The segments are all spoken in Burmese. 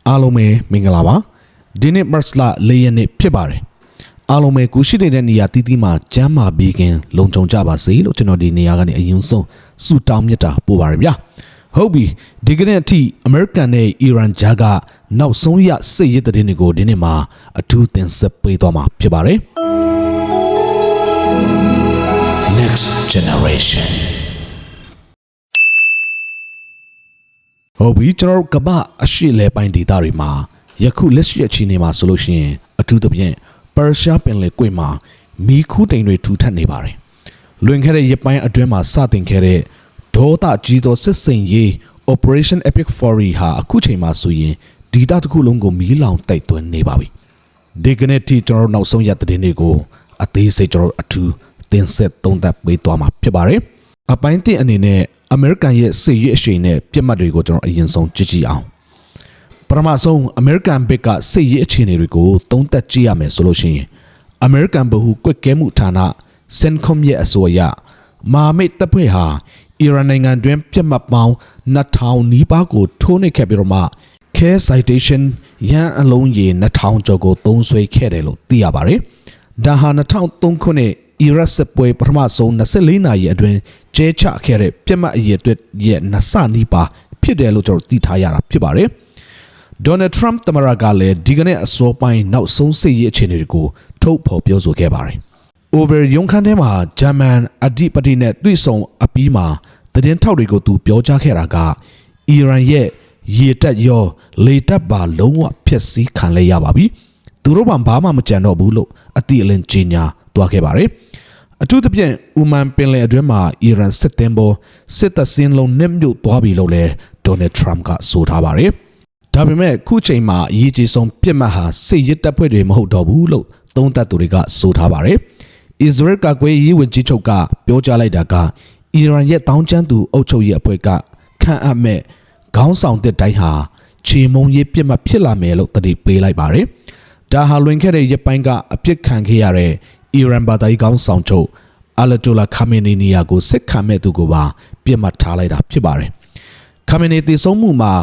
အားလုံးပဲမင်္ဂလာပါဒီနေ့ March လ4ရက်နေ့ဖြစ်ပါတယ်အားလုံးပဲကိုရှိနေတဲ့နေရာတီးတီးမှာကျမ်းမာပြီးခင်လုံခြုံကြပါစေလို့ကျွန်တော်ဒီနေရာကနေအရင်ဆုံးဆုတောင်းမြတ်တာပို့ပါရဗျာဟုတ်ပြီဒီကနေ့အထိ American နဲ့ Iran ကြားကနောက်ဆုံးရစစ်ရေးသတင်းတွေကိုဒီနေ့မှာအထူးတင်ဆက်ပေးသွားမှာဖြစ်ပါတယ် Next Generationဟုတ်ပြီကျွန်တော်ကမ္ဘာအရှိလဲပိုင်းဒေသတွေမှာယခုလက်ရှိအခြေအနေမှာဆိုလို့ရှိရင်အထူးသဖြင့်ပါရှားပင်လယ်ကွေ့မှာမီးခိုးတိမ်တွေထူထပ်နေပါတယ်လွင်ခဲ့တဲ့ရပိုင်းအတွင်းမှာစတင်ခဲ့တဲ့ဒေါသကြီးသောစစ်စင်ရေး Operation Epic Fury ဟာအခုချိန်မှာဆိုရင်ဒေသတစ်ခုလုံးကိုမီးလောင်တိုက်သွင်းနေပါပြီဒီကနေ့ထိကျွန်တော်နောက်ဆုံးရသတင်းတွေကိုအသေးစိတ်ကျွန်တော်အထူးတင်ဆက်သုံးသပ်ပေးသွားမှာဖြစ်ပါတယ်အပိုင်းတစ်အနေနဲ့အမေရိကန်ရဲ့စစ်ရေးအရှိန်နဲ့ပြစ်မှတ်တွေကိုကျွန်တော်အရင်ဆုံးကြည့်အောင်ပထမဆုံးအမေရိကန်ဘက်ကစစ်ရေးအခြေအနေတွေကိုသုံးသပ်ကြည့်ရမယ်ဆိုလို့ရှိရင်အမေရိကန်ဗဟိုကွက်ကဲမှုဌာန CENTCOM ရဲ့အဆိုအရမဟာမိတ်တပ်ဖွဲ့ဟာအီရန်နိုင်ငံတွင်ပြစ်မှတ်ပေါင်း2000နီးပါးကိုထိုးနှိပ်ခဲ့ပြီးတော့မှ Care Citation ရန်အလုံးရေ2000ကျော်ကိုသုံးစွဲခဲ့တယ်လို့သိရပါတယ်ဒါဟာ2003ခုနှစ်အီရတ်စစ်ပွဲပထမဆုံး24နာရီအတွင်းကျဲချခဲ့တဲ့ပြစ်မှတ်အရေးအတွက်ရဲ့နှစ်ဆနီးပါဖြစ်တယ်လို့ကျွန်တော်သိထားရတာဖြစ်ပါတယ်ဒေါ်နယ်ထရန့်သမ္မတကလည်းဒီကနေ့အစောပိုင်းနောက်ဆုံးစစ်ရေးအခြေအနေတွေကိုထုတ်ဖော်ပြောဆိုခဲ့ပါတယ်။ Over ရုံးခန်းထဲမှာဂျာမန်အဓိပတိနဲ့တွေ့ဆုံအပြီးမှာသတင်းထောက်တွေကိုသူပြောကြားခဲ့တာကအီရန်ရဲ့ရေတပ်ရောလေတပ်ပါလုံးဝဖျက်ဆီးခံလိုက်ရပါပြီ။သူတို့ဘာမှမကြံတော့ဘူးလို့အတိအလင်းကြေညာသွားခဲ့ပါတယ်။အထူးသဖြင့်ဥမန်ပင်လယ်အတွင်းမှာအီရန်စစ်သင်္ဘောစစ်တပ်စင်းလုံးနှက်မြုပ်သွားပြီလို့လည်းဒေါ်နယ်ထရန့်ကဆိုထားပါတယ်။ဒါပေမဲ့ခုချိန်မှာအရေးကြီးဆုံးပြစ်မှတ်ဟာစစ်ရေးတပ်ဖွဲ့တွေမဟုတ်တော့ဘူးလို့သုံးသပ်သူတွေကဆိုထားပါတယ်။အစ္စရေးကကွယ်ရေးဝန်ကြီးချုပ်ကပြောကြားလိုက်တာကအီရန်ရဲ့တောင်းကျမ်းသူအုပ်ချုပ်ရေးအဖွဲ့ကခန့်အပ်မဲ့ခေါင်းဆောင်တဲ့တိုင်းဟာခြေမုံရေးပြစ်မှတ်ဖြစ်လာမယ်လို့တတိပေးလိုက်ပါတယ်။ဒါဟာလွင်ခဲ့တဲ့ရပိုင်းကအပြစ်ခံခဲ့ရတဲ့အီရန်ဘာသာရေးခေါင်းဆောင်ချုပ်အာယတိုလာခါမီနီနီယာကိုစစ်ခံမဲ့သူကိုပါပြစ်မှတ်ထားလိုက်တာဖြစ်ပါတယ်။ခါမီနီတည်ဆုံးမှုမှာ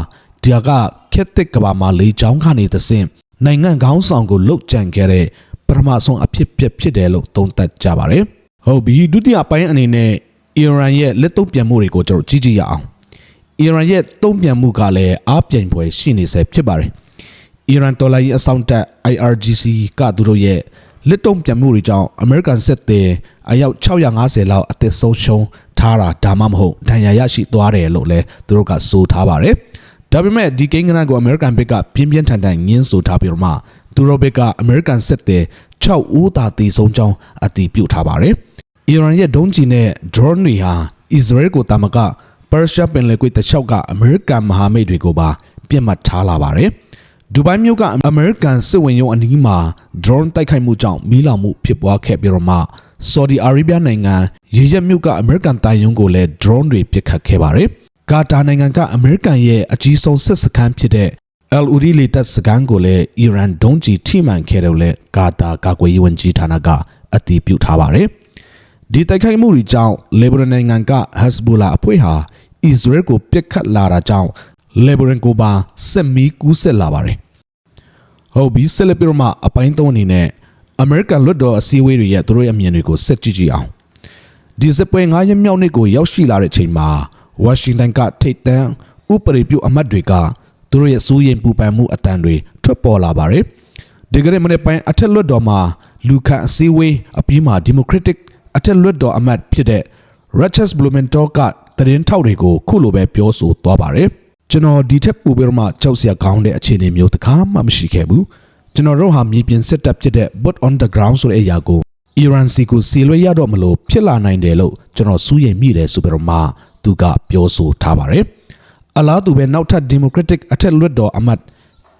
ဒီကခက်တစ်ကဘာမှာလေးချောင်းခါနေသစင်နိုင်ငံခေါင်းဆောင်ကိုလှုပ်ကြံခဲ့တဲ့ပထမဆုံးအဖြစ်ဖြစ်တယ်လို့သုံးသပ်ကြပါတယ်။ဟုတ်ပြီဒုတိယပိုင်းအနေနဲ့အီရန်ရဲ့လက်တုံ့ပြန်မှုတွေကိုကျွန်တော်ကြည့်ရအောင်။အီရန်ရဲ့တုံ့ပြန်မှုကလည်းအားပြိုင်ပွဲရှိနေဆဲဖြစ်ပါတယ်။အီရန်တော်လှန်ရေးအစောင့်တပ် IRGC ကသူတို့ရဲ့လက်တုံ့ပြန်မှုတွေကြောင့်အမေရိကန်စစ်သည်အယောက်650လောက်အသက်ဆုံးရှုံးထားတာဒါမှမဟုတ်ဒဏ်ရာရရှိသွားတယ်လို့လည်းသူတို့ကဆိုထားပါတယ်။ဒါပေမဲ့ဒီကိန်းဂဏန်းကိုအမေရိကန်ဘက်ကပြင်းပြင်းထန်ထန်ငင်းဆိုထားပြီးတော့မှသူတို့ဘက်ကအမေရိကန်စစ်သည်6ဦးသာတည်ဆုံးကြောင်းအတည်ပြုထားပါတယ်။အီရန်ရဲ့ဒုံးကျည်နဲ့ drone တွေဟာအစ္စရေးကိုတာမကပါရှားပင်လယ်ကွေ့တစ်လျှောက်ကအမေရိကန်မဟာမိတ်တွေကိုပါပြစ်မှတ်ထားလာပါတယ်။ဒူဘိုင်းမြို့ကအမေရိကန်စစ်ဝင်ရုံးအနီးမှာ drone တိုက်ခိုက်မှုကြောင့်မီးလောင်မှုဖြစ်ပွားခဲ့ပြီးတော့မှဆော်ဒီအာရေဗျနိုင်ငံရေရမြို့ကအမေရိကန်တိုင်ယုံကိုလည်း drone တွေပစ်ခတ်ခဲ့ပါတယ်။ကာတာနိုင်ငံကအမေရိကန်ရဲ့အကြီးဆုံးစစ်စခန်းဖြစ်တဲ့ El Udi လေတပ်စခန်းကိုလည်းအီရန်ဒုံးကျည်ထိမှန်ခဲ့တယ်လို့ကာတာကာကွယ်ရေးဝန်ကြီးဌာနကအတည်ပြုထားပါတယ်။ဒီတိုက်ခိုက်မှုတွေကြောင့်လေဘနွန်နိုင်ငံက Hezbollah အဖွဲ့ဟာအစ္စရေးကိုပစ်ခတ်လာတာကြောင့်လေဘနွန်ကိုပါစစ်မီးကူးဆက်လာပါတယ်။ဟုတ်ပြီဆက်လက်ပြီးတော့မှအပိုင်း3အနေနဲ့အမေရိကန်လွှတ်တော်အစည်းအဝေးတွေရဲ့သူတို့ရဲ့အမြင်တွေကိုဆက်ကြည့်ကြည့်အောင်ဒီစစ်ပွဲ9ရက်မြောက်နေ့ကိုရောက်ရှိလာတဲ့အချိန်မှာဝါရှင်တန်ကထိပ်တန်းဥပဒေပြုအမတ်တွေကသူတို့ရဲ့စိုးရိမ်ပူပန်မှုအတန်တွေထွက်ပေါ်လာပါတယ်ဒီကနေ့မနေ့ပိုင်းအထက်လွှတ်တော်မှာလူခန့်အစည်းအဝေးအပြီးမှာဒီမိုကရက်တစ်အထက်လွှတ်တော်အမတ်ဖြစ်တဲ့ Rush Blumenthal ကသတင်းထောက်တွေကိုခုလိုပဲပြောဆိုသွားပါတယ်ကျွန်တော်ဒီထက်ပိုပြီးတော့မှကြောက်စရာကောင်းတဲ့အခြေအနေမျိုးတစ်ခါမှမရှိခဲ့ဘူးကျွန်တော်တို့ဟာမြေပြင်စစ်တပ်ဖြစ်တဲ့ Boot on the ground ဆိုတဲ့အရာကိုအီရန်စီကိုစီလွှဲရတော့မလို့ဖြစ်လာနိုင်တယ်လို့ကျွန်တော်စိုးရိမ်မိတယ်ဆိုပြီးတော့မှသူကပြောဆိုထားပါတယ်အလားတူပဲနောက်ထပ် Democratic အထက်လွှတ်တော်အမတ်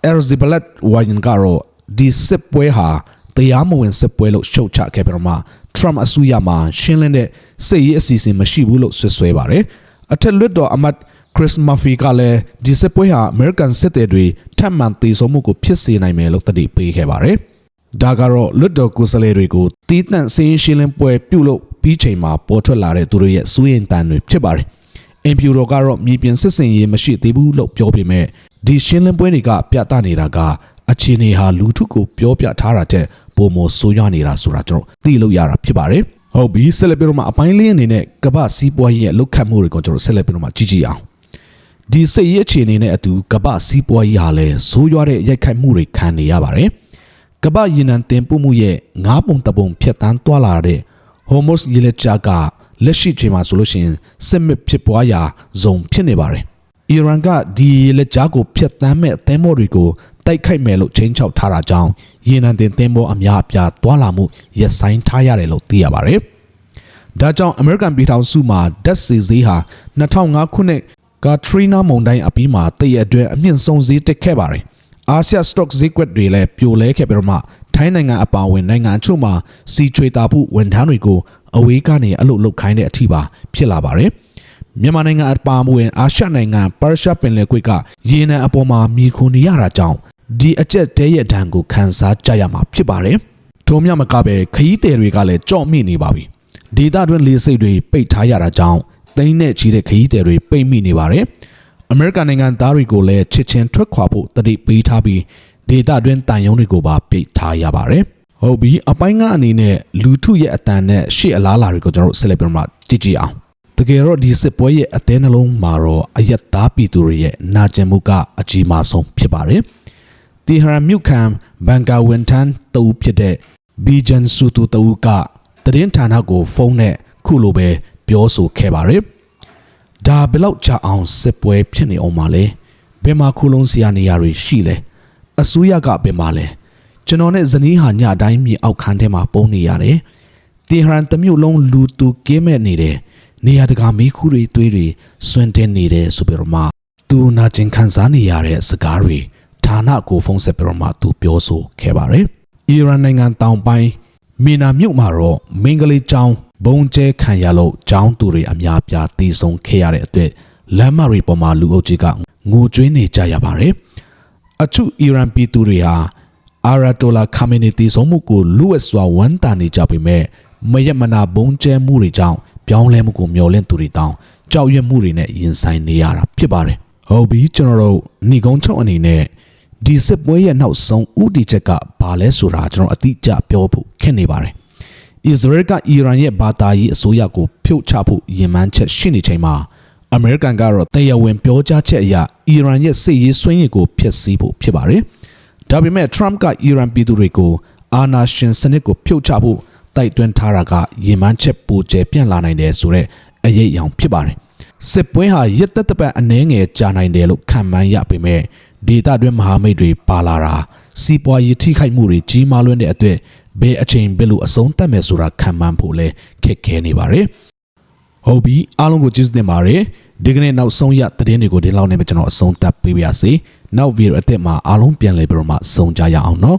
Elizabeth Warren ကတော့ဒီစစ်ပွဲဟာတရားမဝင်စစ်ပွဲလို့ရှုတ်ချခဲ့ပြီးတော့မှ Trump အစိုးရမှာရှင်းလင်းတဲ့စစ်ရေးအစီအစဉ်မရှိဘူးလို့ဆွဆွဲပါတယ်အထက်လွှတ်တော်အမတ်Chris Murphy ကလည်းဒီစစ်ပွဲဟာ American စစ်သည်တွေထပ်မံတည်ဆုံမှုကိုဖြစ်စေနိုင်မယ်လို့တတိပေးခဲ့ပါတယ်။ဒါကတော့လွတ်တော်ကိုယ်စားလှယ်တွေကိုတီးတန့်စင်းရှင်းလင်းပွဲပြုလုပ်ပြီးချိန်မှာပေါ်ထွက်လာတဲ့သူတို့ရဲ့စိုးရိမ်တန်တွေဖြစ်ပါတယ်။အင်ဖြူတော်ကတော့မြေပြင်စစ်စင်ရေးမရှိသေးဘူးလို့ပြောပေမဲ့ ဒီရှင်းလင်းပွဲတွေကပြသနေတာကအခြေအနေဟာလူထုကိုပြောပြထားတာတဲ့ပုံမဆိုးရွားနေတာဆိုတာကျွန်တော်သိလို့ရတာဖြစ်ပါတယ်ဟုတ်ပြီဆက်လက်ပြီးတော့မှအပိုင်းလေးအနေနဲ့ကမ္ဘာစီးပွားရေးရဲ့လှုပ်ခတ်မှုတွေကိုကျွန်တော်ဆက်လက်ပြီးတော့မှကြည့်ကြည့်အောင်ဒီစိတ်ရအခြေအနေနဲ့အတူကမ္ဘာစီးပွားရေးဟာလည်းဆိုးရွားတဲ့ရိုက်ခတ်မှုတွေခံနေရပါတယ်ကမ္ဘာရေနံတင်ပို့မှုရဲ့9ပုံတပုံဖြတ်တန်းသွားလာတဲ့ Hormuz ရေလက်ကြားကလက်ရှိချိန်မှာဆိုလို့ရှိရင်စစ်မစ်ဖြစ်ပွားရာဇုံဖြစ်နေပါတယ်အီရန်ကဒီရေလက်ကြားကိုဖြတ်တန်းမဲ့သင်းမောတွေကိုတိုက်ခိုက်မယ်လို့ချိန်ချောက်ထားတာကြောင့်ရေနံတင်သင်းမောအများအပြားသွားလာမှုရပ်ဆိုင်းထားရတယ်လို့သိရပါတယ်ဒါကြောင့်အမေရိကန်ပြည်ထောင်စုမှာဓာတ်ဆီဈေးဟာ2005ခုနှစ်ကာထရီနာမုန်တိုင်းအပြီးမှာတည့်ရအတွင်းအမြင့်ဆုံးဈေးတက်ခဲ့ပါတယ်အာဆီယစတော့ဈေးကွက်တွေလည်းပြိုလဲခဲ့ပြီးတော့မှထိုင်းနိုင်ငံအပါအဝင်နိုင်ငံအချို့မှာစီချွေတာမှုဝန်ထမ်းတွေကိုအဝေးကနေအလုပ်လုပ်ခိုင်းတဲ့အထိပါဖြစ်လာပါတယ်မြန်မာနိုင်ငံအပါအဝင်အာရှနိုင်ငံပါရှားပင်လယ်ကွေ့ကရေနံအပေါ်မှာမြေခုန်နေရတာကြောင့်ဒီအကျက်တဲရဲ့ဒဏ်ကိုခံစားကြရမှာဖြစ်ပါတယ်ထို့မြမကပဲခရီးသည်တွေကလည်းကြော့မိနေပါပြီဒေသတွင်းလေဆိပ်တွေပိတ်ထားရတာကြောင့်သိန်းနဲ့ချီတဲ့ခရီးသည်တွေပိတ်မိနေပါတယ်အမေရိကန်နိုင်ငံသားတွေကိုလည်းချစ်ချင်းထွက်ခွာဖို့တတိပေးထားပြီးဒေသတွင်းတန်ယုံတွေကိုပါပိတ်ထားရပါတယ်ဟုတ်ပြီအပိုင်းကအနေနဲ့လူထုရဲ့အတန်နဲ့ရှေ့အလားလာတွေကိုကျွန်တော်ဆက်လက်ပြီးမှကြည့်ကြည့်အောင်တကယ်တော့ဒီစစ်ပွဲရဲ့အသေးနှလုံးမှာတော့အယက်သားပြည်သူတွေရဲ့နာကျင်မှုကအကြီးမားဆုံးဖြစ်ပါတယ်တီဟရန်မြို့ခံဘန်ကာဝန်ထန်တူဖြစ်တဲ့ဘီဂျန်ဆူတူတူကသတင်းဌာနကိုဖုန်းနဲ့ခုလိုပဲပြောဆိုခဲ့ပါတယ်ဒါဘယ်လောက်ကြာအောင်စစ်ပွဲဖြစ်နေအောင်မလဲဘယ်မှာခုလုံးစရာနေရာတွေရှိလဲအစိုးရကဘယ်မှာလဲကျွန်တော်နဲ့ဇနီးဟာညတိုင်းမြေအောက်ခန်းထဲမှာပုံနေရတယ်တီဟရန်တမျိုးလုံးလူတူကင်းမဲ့နေတယ်နေရာတကာမီးခုတွေတွေးတွေစွန့်တင်နေတယ်ဆိုပြီးတော့မှသူနာကျင်ခံစားနေရတဲ့စကားတွေဌာနကိုဖုန်းဆက်ပြီးတော့မှသူပြောဆိုခဲ့ပါတယ်အီရန်နိုင်ငံတောင်ပိုင်းမီနာမြို့မှာတော့မင်္ဂလိကျောင်းဘုံကျဲခံရလို့ကျောင်းသူတွေအများပြားတည်ဆုံခဲ့ရတဲ့အတွက်လမ်းမတွေပေါ်မှာလူအုပ်ကြီးကငိုကြွေးနေကြရပါတယ်အချို့အီရန်ပြည်သူတွေဟာအာရာတိုလာခါမီနီတီဆုံးမှုကိုလူဝက်စွာဝန်တာနေကြပေမဲ့မယမနာဘုံကျဲမှုတွေကြောင့်ပြောင်းလဲမှုကိုမျှော်လင့်သူတွေတောင်းကြောက်ရွံ့မှုတွေနဲ့ရင်ဆိုင်နေရတာဖြစ်ပါတယ်ဟုတ်ပြီကျွန်တော်တို့ဏီကုန်းချုပ်အနေနဲ့ဒီစစ်ပွဲရဲ့နောက်ဆုံးဥတီချက်ကဘာလဲဆိုတာကျွန်တော်အတိအကျပြောဖို့ခက်နေပါတယ်အစ္စရေးကအီရန်ရဲ့ဘာသာရေးအစိုးရကိုဖြုတ်ချဖို့ရည်မှန်းချက်ရှိနေချိန်မှာအမေရိကန်ကတော့တရားဝင်ပြောကြားချက်အရအီရန်ရဲ့စစ်ရေးစွမ်းရည်ကိုဖျက်ဆီးဖို့ဖြစ်ပါတယ်ဒါပေမဲ့ Trump ကအီရန်ပြည်သူတွေကိုအာဏာရှင်စနစ်ကိုဖြုတ်ချဖို့တိုက်တွန်းထားတာကရည်မှန်းချက်ပိုကျယ်ပြန့်လာနိုင်တယ်ဆိုတဲ့အရေးအယောင်ဖြစ်ပါတယ်စစ်ပွဲဟာရက်သက်တပတ်အနည်းငယ်ကြာနိုင်တယ်လို့ခန့်မှန်းရပေမဲ့ဒေသတွင်းမဟာမိတ်တွေပါလာတာစီးပွားရေးထိခိုက်မှုတွေကြီးမားလွန်းတဲ့အတွက်ဘယ်အချိန်ဘယ်လိုအဆုံးသတ်မယ်ဆိုတာခံမှန်းဖို့လဲခက်ခဲနေပါတယ်ဟုတ်ပြီအားလုံးကိုကျေးဇူးတင်ပါတယ်ဒီကနေ့နောက်ဆုံးရသတင်းတွေကိုဒီလောက်နဲ့ပဲကျွန်တော်အဆုံးသတ်ပေးပါရစေနောက်ဗီဒီယိုအသစ်မှာအားလုံးပြန်လည်ပြီးတော့မှဆုံကြရအောင်နော်